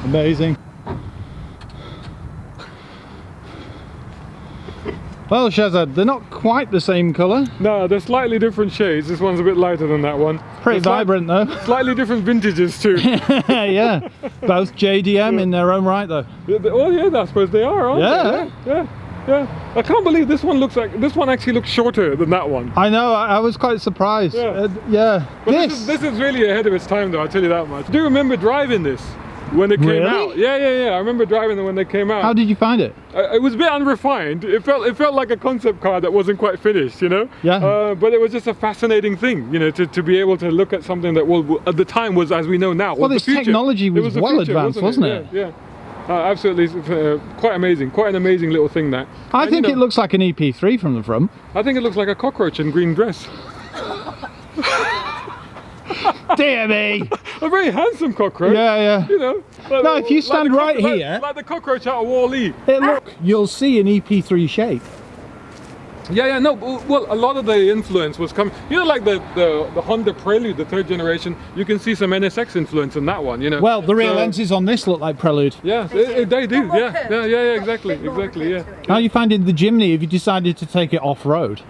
Amazing. Well, Shahzad, they're not quite the same colour. No, they're slightly different shades. This one's a bit lighter than that one. Pretty vibrant though. Slightly different vintages too. Yeah, both JDM in their own right though. Oh yeah, I suppose they are, aren't they? Yeah. I can't believe this one actually looks shorter than that one. I know, I was quite surprised. Yeah. But this is really ahead of its time though, I'll tell you that much. Do you remember driving this when it came out? Yeah. I remember driving them when they came out. How did you find it? It was a bit unrefined. It felt like a concept car that wasn't quite finished, you know? Yeah. But it was just a fascinating thing, you know, to be able to look at something that at the time was, as we know now, well, this technology was well advanced, wasn't it? Yeah. Absolutely, quite amazing, quite an amazing little thing that. I think it looks like an EP3 from the front. I think it looks like a cockroach in green dress. Dear me! A very handsome cockroach. Yeah. You know. No, if you stand right here, like the cockroach out of Wall-E. Look, you'll see an EP3 shape. Yeah, no, well, a lot of the influence was coming, you know, like the Honda Prelude, the 3rd generation, you can see some NSX influence in that one, you know. Well, the rear lenses on this look like Prelude. Yeah, they do, yeah, exactly, yeah. How are you finding the Jimny? Have you decided to take it off-road?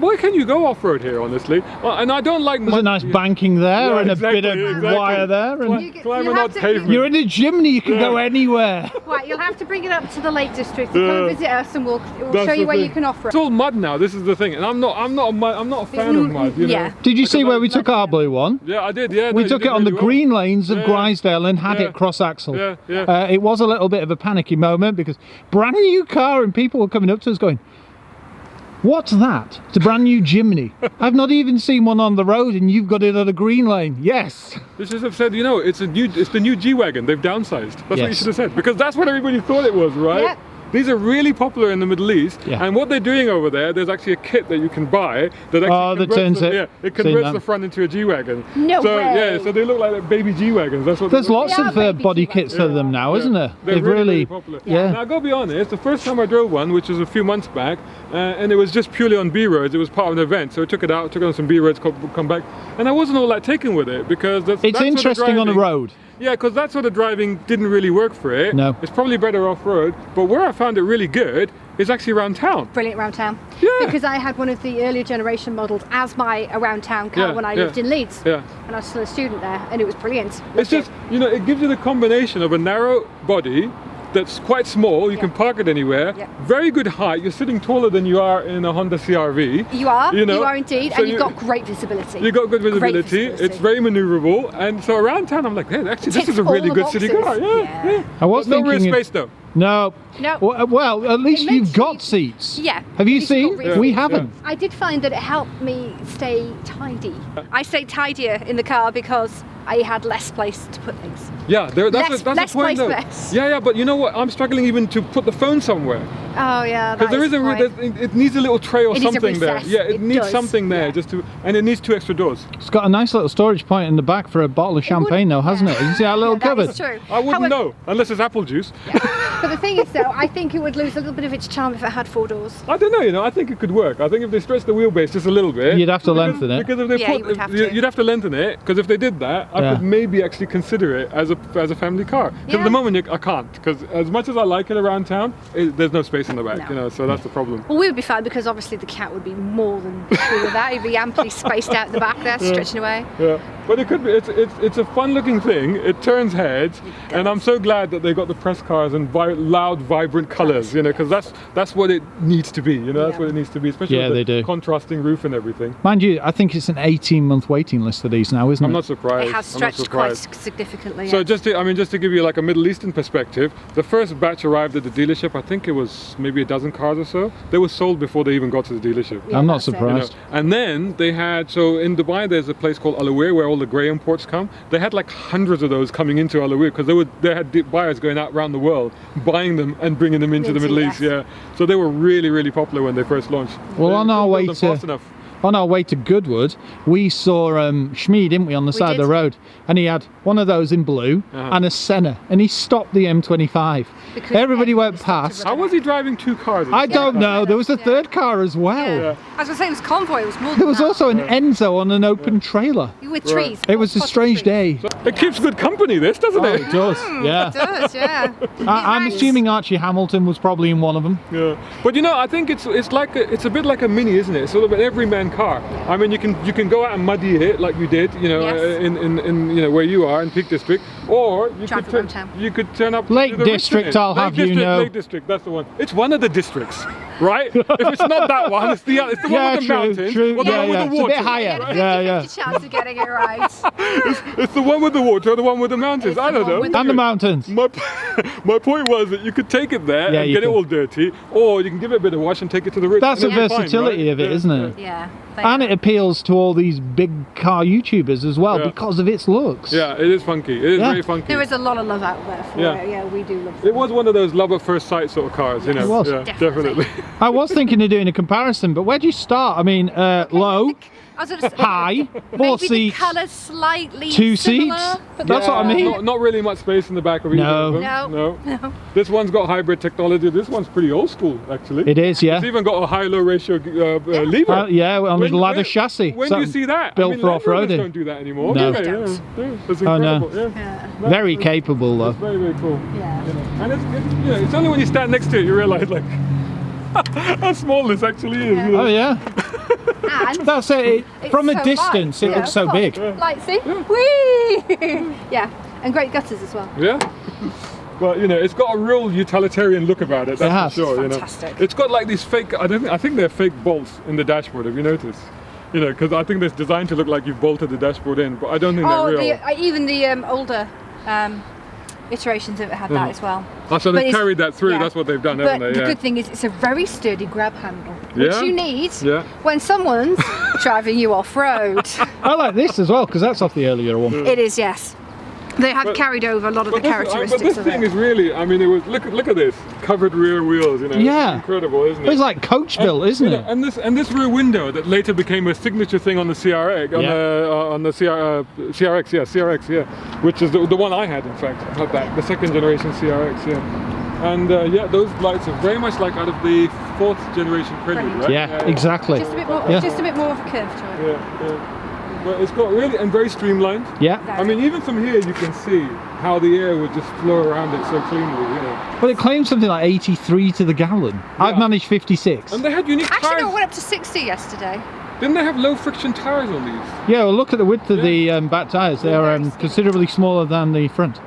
Why can you go off-road here, honestly? Well, and I don't like... There's a nice banking there and a bit of wire there. And climbing on pavement. You're in a Jimny, you can go anywhere. Right, you'll have to bring it up to the Lake District to come and visit us, and we'll show you where you can off-road. It's all mud now. This is the thing, and I'm not a fan of mud. You know? Did you see where we took our blue one? Yeah, I did. Yeah, we took it on the green lanes of Grisdale and had it cross-axle. Yeah. It was a little bit of a panicky moment because brand new car and people were coming up to us going, "What's that? It's a brand new Jimny. I've not even seen one on the road and you've got it on a green lane." Yes. They should have said, you know, it's the new G-Wagon. They've downsized. That's what you should have said, because that's what everybody thought it was, right? Yep. These are really popular in the Middle East, and what they're doing over there's actually a kit that you can buy that actually it converts the front into a G-Wagon. No way. Yeah, so they look like baby G-Wagons. That's what. There's lots of body kits for them now, isn't there? They've really popular. Yeah. Now, I'll go be honest, the first time I drove one, which was a few months back, and it was just purely on B roads. It was part of an event, so I took it out, took it on some B roads, come back, and I wasn't all that taken with it because that's interesting on a road. Yeah, because that sort of driving didn't really work for it. No. It's probably better off-road, but where I found it really good is actually around town. Brilliant around town. Yeah. Because I had one of the earlier generation models as my around town car when I lived in Leeds. Yeah. And I was still a student there, and it was brilliant. It's just, you know, it gives you the combination of a narrow body that's quite small, you can park it anywhere, very good height, you're sitting taller than you are in a Honda CR-V. You are, you are indeed, so and you've got great visibility. You've got good visibility, it's very manoeuvrable, and so around town I'm like, hey, actually this is a really good city car. Yeah. I was thinking no rear space though. No. Well, at least you've got seats. Yeah. Have you seen? We haven't. I did find that it helped me stay tidy. I stayed tidier in the car because I had less place to put things. Yeah, that's the point though. Yeah, but you know what? I'm struggling even to put the phone somewhere. Oh yeah, because it needs a little tray or something there. Yeah, it needs something there and it needs 2 extra doors. It's got a nice little storage point in the back for a bottle of champagne though, hasn't it? You can see that little cupboard. That's true. I wouldn't know unless it's apple juice. But the thing is though, I think it would lose a little bit of its charm if it had 4 doors. I don't know, you know, I think it could work. I think if they stretch the wheelbase just a little bit. You'd have to lengthen it. Because if they you'd have to lengthen it, because if they did that, I could maybe actually consider it as a family car. Because at the moment I can't, because as much as I like it around town, there's no space in the back, you know, so that's the problem. Well, we would be fine because obviously the cat would be more than happy with that. He'd be amply spaced out in the back there, stretching away. Yeah, but it could be, it's a fun looking thing, it turns heads, and I'm so glad that they got the press cars in loud, vibrant colours, you know, because that's what it needs to be, you know, that's what it needs to be, especially with the contrasting roof and everything. Mind you, I think it's an 18-month waiting list for these now, isn't it? I'm not surprised. It has stretched quite significantly. So just to give you like a Middle Eastern perspective, the first batch arrived at the dealership, I think it was maybe a dozen cars or so. They were sold before they even got to the dealership. Yeah, I'm not surprised. You know? And then they had, so in Dubai there's a place called Al Awir where all the grey imports come. They had like hundreds of those coming into Al Awir because they had buyers going out around the world buying them and bringing them into the Middle East. Yeah, so they were really, really popular when they first launched. Well, on our way to on our way to Goodwood, we saw Shmee, didn't we, on the side of the road? And he had one of those in blue and a Senna, and he stopped the M25. Because Everybody went stopped past. to How was he driving 2 cars? I don't know. There was a third car as well. Yeah. I was going to say it was convoy. It was more than There was that. also an Enzo on an open trailer. With trees. It was a Lots of strange trees. day. It keeps good company, this, doesn't Oh, it? it does. Yeah. It does, yeah. I'm Nice. assuming Archie Hamilton was probably in one of them. Yeah, but you know, I think it's like it's a bit like a Mini, isn't it? It's sort of an everyman car. I mean, you can go out and muddy it like you did, you know, Yes. in you know where you are in Peak District, or you could turn up Lake to the District, Richmond. I'll have you know. Lake District, that's the one. It's one of the districts, right? If it's not that one, it's the one with the mountains, true. or the one with the It's a water. bit higher. Yeah, Yeah. 50-50 chance of getting it right. It's the one with the water, or the one with the mountains. It's I the don't one know. with the- And the mountains. My point was that you could take it there Yeah, and you get it could. all dirty, or you can give it a bit of wash and take it to the Ritz. That's and the it'll be fine, versatility right? of it, Yeah, isn't yeah. it? Yeah. And it appeals to all these big car YouTubers as well Yeah. because of its looks. Yeah, it is funky. It is Yeah. very funky. There is a lot of love out there for Yeah. it. Yeah, we do love It was one of those love at first sight sort of cars, you know. It was. Yeah, Definitely. definitely. I was thinking of doing a comparison, but where do you start? I mean, low, I was going to say, high, 4 maybe the seats, colour slightly 2 similar, seats. but That's what I not- mean. Not really much space in the back of either No. of them. No. This one's got hybrid technology. This one's pretty old school, actually. It is, yeah. It's even got a high-low ratio lever. Yeah, on the When- leather when- chassis. When do you see that? Built I mean, for Land Rovers off-roading. don't do that anymore. No. do they? They Yeah, don't. that's Oh, no. incredible. Yeah. Very capable, though. It's very, very cool. Yeah. And it's only when you stand next to it you realise like how small this actually is. you know. Oh, yeah. And That's it. it's From a so distance, light, it looks so big. Light, see? Whee! Yeah, and great gutters as well. Yeah. Well, you know, it's got a real utilitarian look about it. That's has. for sure. Fantastic. You know, it's got like these fake. I think they're fake bolts in the dashboard. Have you noticed? You know, because I think they're designed to look like you've bolted the dashboard in, but I don't think Oh, they're real. even the older iterations of it had that as well. Oh, so But they've it's- carried that through. yeah. That's what they've done, But haven't they? the Yeah. good thing is it's a very sturdy grab handle, which Yeah? you need Yeah. when someone's driving you off-road. I like this as well, because that's off the earlier one. It is, yes. They have But- carried over a lot of the But characteristics this of thing it. is really. I mean, it was. Look at this covered rear wheels. You know. Yeah. It's incredible, isn't it? It's like coach built, isn't You it? know, and this rear window that later became a signature thing on the CRX, on the CRX, yeah, which is the one I had, in fact. I had that, the second generation CRX, yeah. And yeah, those lights are very much like out of the 4th generation Prelude, right? Yeah, exactly. Just a bit more, Yeah. just a bit more of a curve to it. Yeah. But it's got really, and very streamlined. Yeah. I mean, even from here you can see how the air would just flow around it so cleanly, you know. Well, it claims something like 83 to the gallon. I've managed 56. And they had unique Actually, no, tires. it went up to 60 yesterday. Didn't they have low friction tires on these? Yeah, well, look at the width of the back tyres. They are considerably smaller than the front.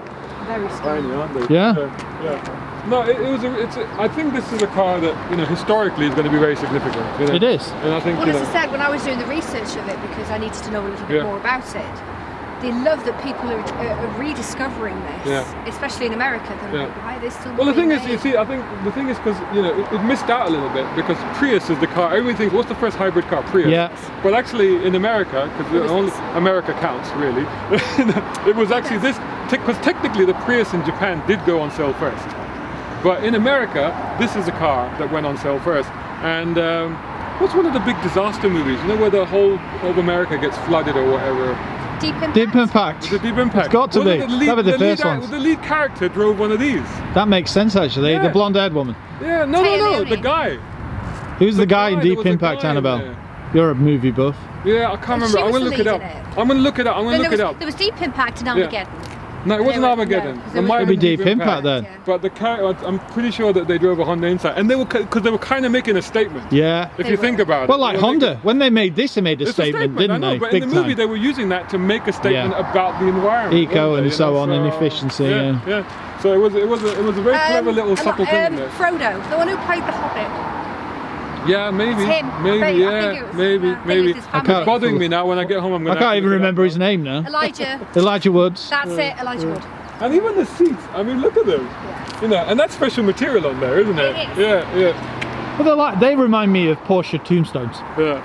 Very skinny. Tiny, aren't they? Yeah. Yeah. No, I think this is a car that, you know, historically is going to be very significant. You know? It is. And I think, Well, you as know, I said, when I was doing the research of it, because I needed to know a little bit Yeah. more about it, they love that people are rediscovering this, Yeah. especially in America. They're Yeah. like, why are they still well, the being thing is, you made? see, I think the thing is because, you know, it missed out a little bit because Prius is the car. Everyone thinks, what's the first hybrid car? Prius. Yeah. But actually, in America, because only America counts really, it was actually this. Because technically, the Prius in Japan did go on sale first. But in America, this is a car that went on sale first. And what's one of the big disaster movies? You know, where the whole of America gets flooded or whatever? Deep Impact. Deep Impact. The Deep Impact. It's got to be. The That was the first lead, ones. the lead character drove one of these. That makes sense, actually. Yeah. The blonde-haired woman. Yeah, no, Leone. the guy. Who's the guy in there Deep was a Impact, guy in Annabelle? there. You're a movie buff. Yeah, I can't remember. She I'm was gonna the look it lead up. in it. I'm gonna look it up. I'm gonna Then look it up. there was Deep Impact and Yeah. Armageddon. No, it wasn't They were- Armageddon. no, 'cause It there might have Maybe been Deep Impact then. Yeah. But I'm pretty sure that they drove a Honda Insight, and they were because they were kind of making a statement. Yeah. If They you were. think about Well, it. like They were Honda, making- when they made this, they made a It's statement, I didn't know, they? but Big in the movie time. they were using that to make a statement Yeah. about the environment. Eco weren't they, and you so know, on, and efficiency, Yeah, yeah. So it was a very clever little subtle thing in there. Frodo, the one who played the Hobbit. Yeah, maybe, It's him. maybe, I think yeah, it was- maybe, I think maybe. it's his It's family. bothering me now. When I get home, I'm I gonna. can't even look it up remember now. his name now. Elijah. Elijah Woods. That's it, Elijah Wood. And even the seats. I mean, look at them. You know, and that's special material on there, isn't it? It is. Yeah, yeah, Well, they remind me of Porsche tombstones. yeah.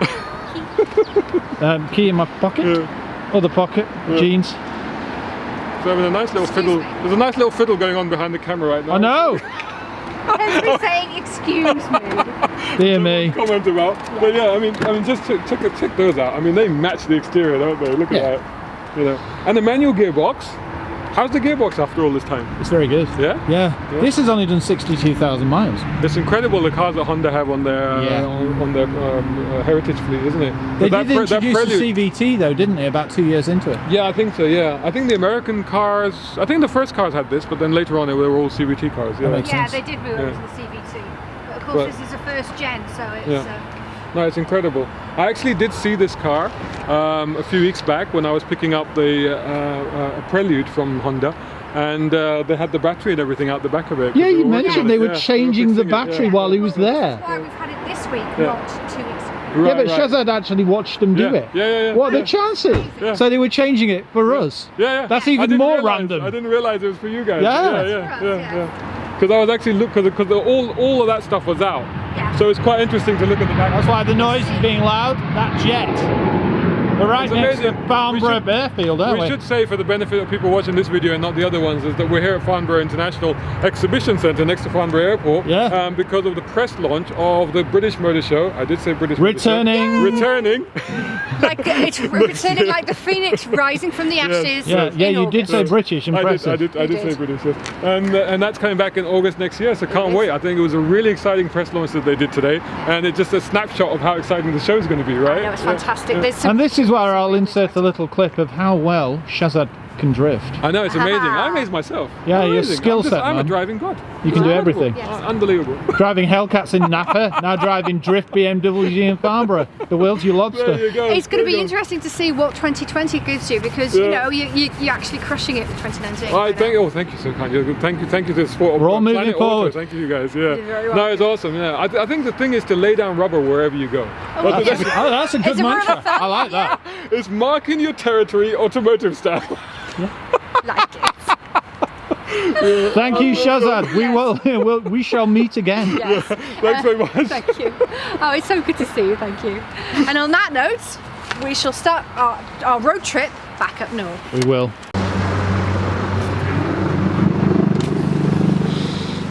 Key in my pocket, Yeah. other pocket, jeans. So having a nice little Excuse fiddle. me. There's a nice little fiddle going on behind the camera right now. I know. Henry saying, excuse me. Dear me. Comment about. But yeah, I mean, just check those out. I mean, they match the exterior, don't they? Look at Yeah. that. You know, and the manual gearbox. How's the gearbox after all this time? It's very good. Yeah? Yeah. This has only done 62,000 miles. It's incredible the cars that Honda have on their on their heritage fleet, isn't it? They But did introduce the Prelude- CVT though, didn't they, about 2 years into it? Yeah, I think so. Yeah, I think the American cars. I think the first cars had this, but then later on they were all CVT cars. Yeah. makes Yeah, sense. they did move Yeah. over to the CVT. But of course, But- this is a first gen, so it's. Yeah. No, it's incredible. I actually did see this car a few weeks back when I was picking up the Prelude from Honda, and they had the battery and everything out the back of it. 'cause Yeah, they you were working mentioned on they it. were Yeah, changing the fixing it, battery yeah. while he was there. That's why we've had it this week, Yeah. not 2 weeks ago. Yeah, Right, but right. Shahzad actually watched them do Yeah. it. Yeah. What are yeah. the chances? Yeah. So they were changing it for us. Yeah. That's I even didn't more realise- random. I didn't realize it was for you guys. Yeah. yeah. Because I was actually because all of that stuff was out. Yeah. So it's quite interesting to look at the back. That's why the noise is being loud. That jet. We're right It's next to amazing. Farnborough Airfield, aren't We we? should say, for the benefit of people watching this video and not the other ones, is that we're here at Farnborough International Exhibition Centre next to Farnborough Airport. Yeah. Because of the press launch of the British Motor Show. I did say British Motor Show. Returning. Returning. Like it's returning like the phoenix rising from the ashes. Yeah, in you did August. say British, impressive. I did You say did. British, yes. And that's coming back in August next year, so can't wait. I think it was a really exciting press launch that they did today, and it's just a snapshot of how exciting the show is going to be, right? No, it's fantastic. There's some And this is where I'll insert a little clip of how well Shahzad can drift. I know, it's amazing. I amaze myself. Yeah, your Amazing. skill set, I'm a man. driving god. You can do Incredible. everything. Yes. Unbelievable. Driving Hellcats in Napa, now driving Drift BMW in Farnborough. The world's your There lobster. you go. It's going there to be you go. interesting to see what 2020 gives you because Yeah. you know you're actually crushing it with 2019. All right, thank you so kind. Thank you to the sport of We're all moving Planet forward. Auto. Thank you guys. Yeah. You're very No, welcome. it's awesome. Yeah. I think the thing is to lay down rubber wherever you go. Oh, yeah. Oh, that's a good It's a rule mantra. of thumb, I like that. It's marking your territory, automotive style. Like it. Thank you, Shahzad. We shall meet again. Yes. Thanks very much. Thank you. Oh, it's so good to see you. Thank you. And on that note, we shall start our road trip back up north. We will.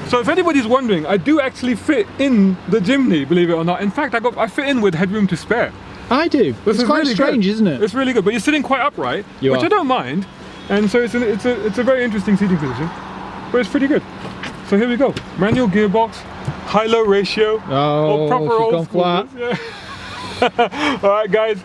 So if anybody's wondering, I do actually fit in the Jimny, believe it or not. In fact, I fit in with headroom to spare. I do. This It's is quite really strange, good. isn't it? It's really good, but you're sitting quite upright, You which are. I don't mind. And so it's a very interesting seating position, but it's pretty good. So here we go. Manual gearbox, high-low ratio. Oh, proper she's old gone flat. schoolers, yeah. All right, guys.